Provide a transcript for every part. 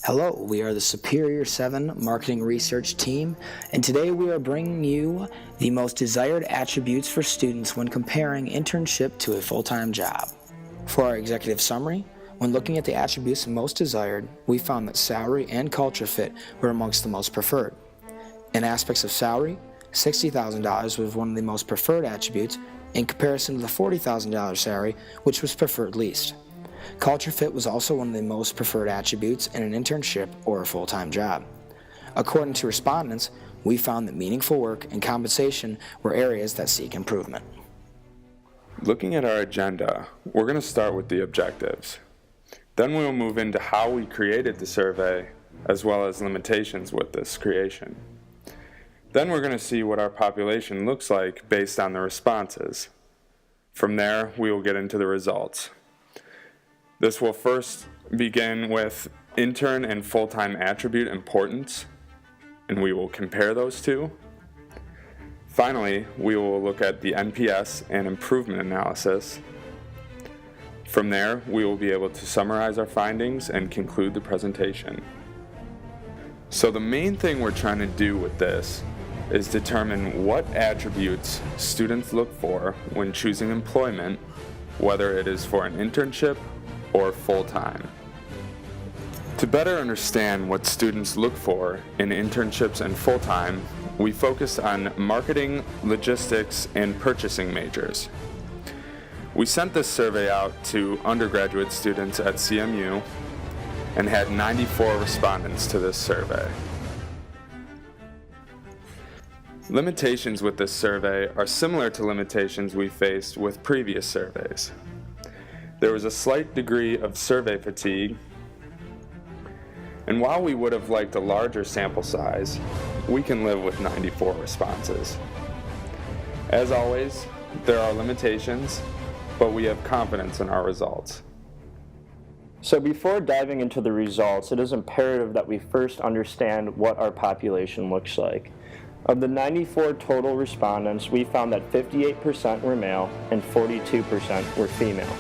Hello, we are the Superior 7 Marketing Research Team, and today we are bringing you the most desired attributes for students when comparing internship to a full-time job. For our executive summary, when looking at the attributes most desired, we found that salary and culture fit were amongst the most preferred. In aspects of salary, $60,000 was one of the most preferred attributes in comparison to the $40,000 salary, which was preferred least. Culture fit was also one of the most preferred attributes in an internship or a full-time job. According to respondents, we found that meaningful work and compensation were areas that seek improvement. Looking at our agenda, we're going to start with the objectives. Then we'll move into how we created the survey, as well as limitations with this creation. Then we're going to see what our population looks like based on the responses. From there, we will get into the results. This will first begin with intern and full-time attribute importance, and we will compare those two. Finally, we will look at the NPS and improvement analysis. From there, we will be able to summarize our findings and conclude the presentation. So the main thing we're trying to do with this is determine what attributes students look for when choosing employment, whether it is for an internship or full-time. To better understand what students look for in internships and full-time, we focused on marketing, logistics, and purchasing majors. We sent this survey out to undergraduate students at CMU and had 94 respondents to this survey. Limitations with this survey are similar to limitations we faced with previous surveys. There was a slight degree of survey fatigue, and while we would have liked a larger sample size, we can live with 94 responses. As always, there are limitations, but we have confidence in our results. So before diving into the results, it is imperative that we first understand what our population looks like. Of the 94 total respondents, we found that 58% were male and 42% were female.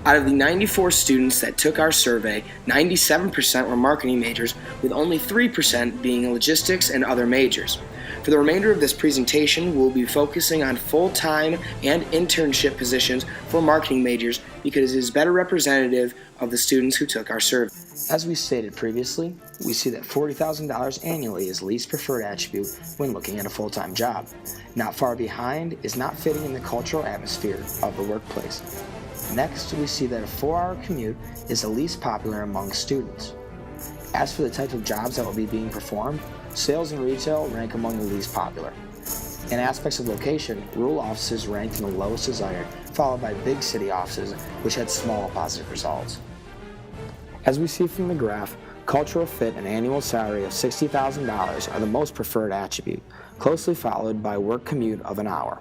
Out of the 94 students that took our survey, 97% were marketing majors, with only 3% being logistics and other majors. For the remainder of this presentation, we'll be focusing on full-time and internship positions for marketing majors because it is better representative of the students who took our survey. As we stated previously, we see that $40,000 annually is the least preferred attribute when looking at a full-time job. Not far behind is not fitting in the cultural atmosphere of the workplace. Next, we see that a 4-hour commute is the least popular among students. As for the type of jobs that will be being performed, sales and retail rank among the least popular. In aspects of location, rural offices ranked in the lowest desired, followed by big city offices, which had small positive results. As we see from the graph, cultural fit and annual salary of $60,000 are the most preferred attribute, closely followed by work commute of an hour.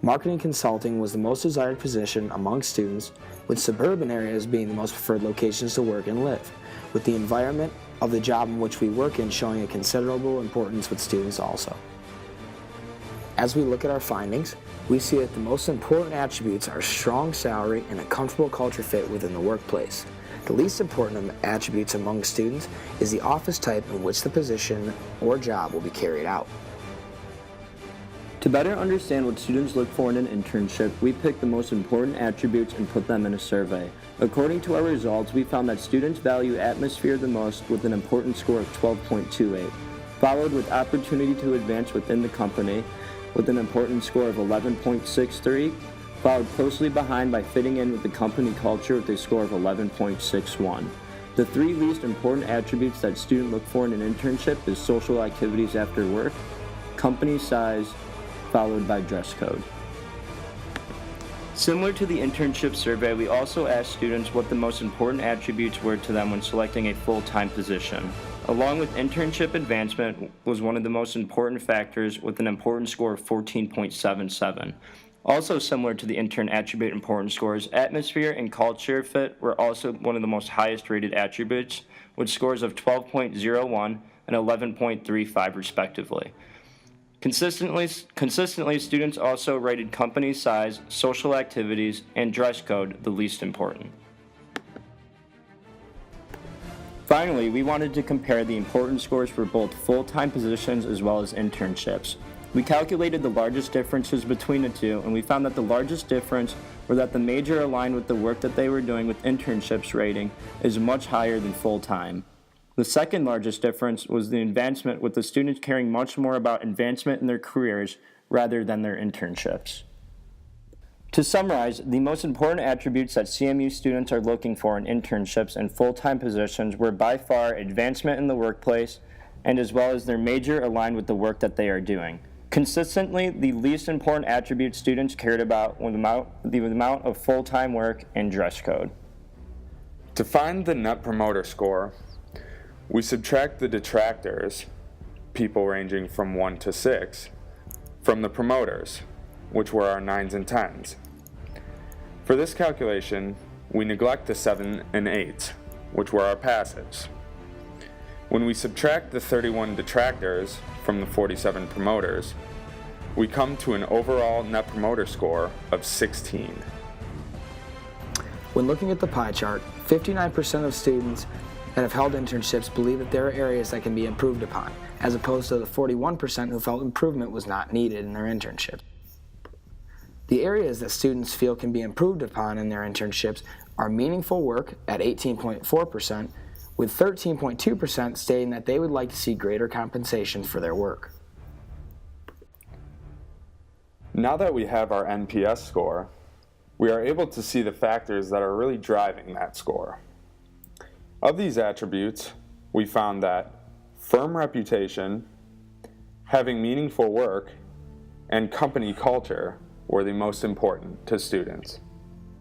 Marketing consulting was the most desired position among students, with suburban areas being the most preferred locations to work and live, with the environment of the job in which we work in showing a considerable importance with students also. As we look at our findings, we see that the most important attributes are strong salary and a comfortable culture fit within the workplace. The least important attributes among students is the office type in which the position or job will be carried out. To better understand what students look for in an internship, we picked the most important attributes and put them in a survey. According to our results, we found that students value atmosphere the most with an important score of 12.28, followed with opportunity to advance within the company with an important score of 11.63, followed closely behind by fitting in with the company culture with a score of 11.61. The 3 least important attributes that students look for in an internship is social activities after work, company size, followed by dress code. Similar to the internship survey, we also asked students what the most important attributes were to them when selecting a full-time position. Along with internship advancement was one of the most important factors with an important score of 14.77. Also similar to the intern attribute important scores, atmosphere and culture fit were also one of the most highest rated attributes with scores of 12.01 and 11.35 respectively. Consistently, students also rated company size, social activities, and dress code the least important. Finally, we wanted to compare the importance scores for both full-time positions as well as internships. We calculated the largest differences between the two, and we found that the largest difference were that the major aligned with the work that they were doing with internships rating is much higher than full-time. The second largest difference was the advancement, with the students caring much more about advancement in their careers rather than their internships. To summarize, the most important attributes that CMU students are looking for in internships and full-time positions were by far advancement in the workplace and as well as their major aligned with the work that they are doing. Consistently, the least important attributes students cared about were the amount of full-time work and dress code. To find the Net Promoter Score, we subtract the detractors, people ranging from 1 to 6, from the promoters, which were our 9s and 10s. For this calculation, we neglect the 7 and 8s, which were our passives. When we subtract the 31 detractors from the 47 promoters, we come to an overall Net Promoter Score of 16. When looking at the pie chart, 59% of students that have held internships believe that there are areas that can be improved upon, as opposed to the 41% who felt improvement was not needed in their internship. The areas that students feel can be improved upon in their internships are meaningful work at 18.4%, with 13.2% stating that they would like to see greater compensation for their work. Now that we have our NPS score, we are able to see the factors that are really driving that score. Of these attributes, we found that firm reputation, having meaningful work, and company culture were the most important to students.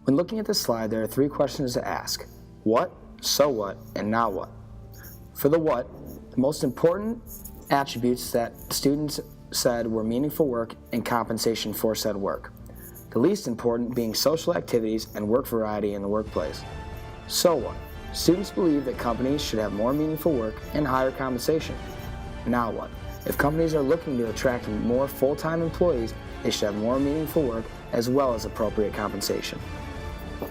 When looking at this slide, there are 3 questions to ask: what, so what, and now what. For the what, the most important attributes that students said were meaningful work and compensation for said work. The least important being social activities and work variety in the workplace. So what? Students believe that companies should have more meaningful work and higher compensation. Now what? If companies are looking to attract more full-time employees, they should have more meaningful work as well as appropriate compensation.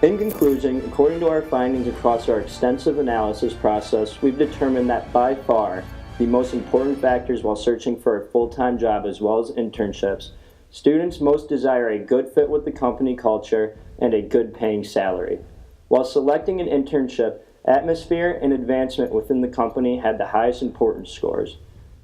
In conclusion, according to our findings across our extensive analysis process, we've determined that by far the most important factors while searching for a full-time job as well as internships, students most desire a good fit with the company culture and a good paying salary. While selecting an internship, atmosphere and advancement within the company had the highest importance scores.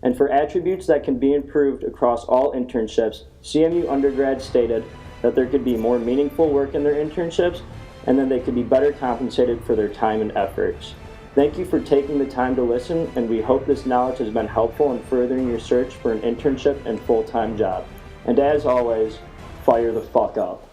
And for attributes that can be improved across all internships, CMU undergrads stated that there could be more meaningful work in their internships and that they could be better compensated for their time and efforts. Thank you for taking the time to listen, and we hope this knowledge has been helpful in furthering your search for an internship and full-time job. And as always, fire the fuck up.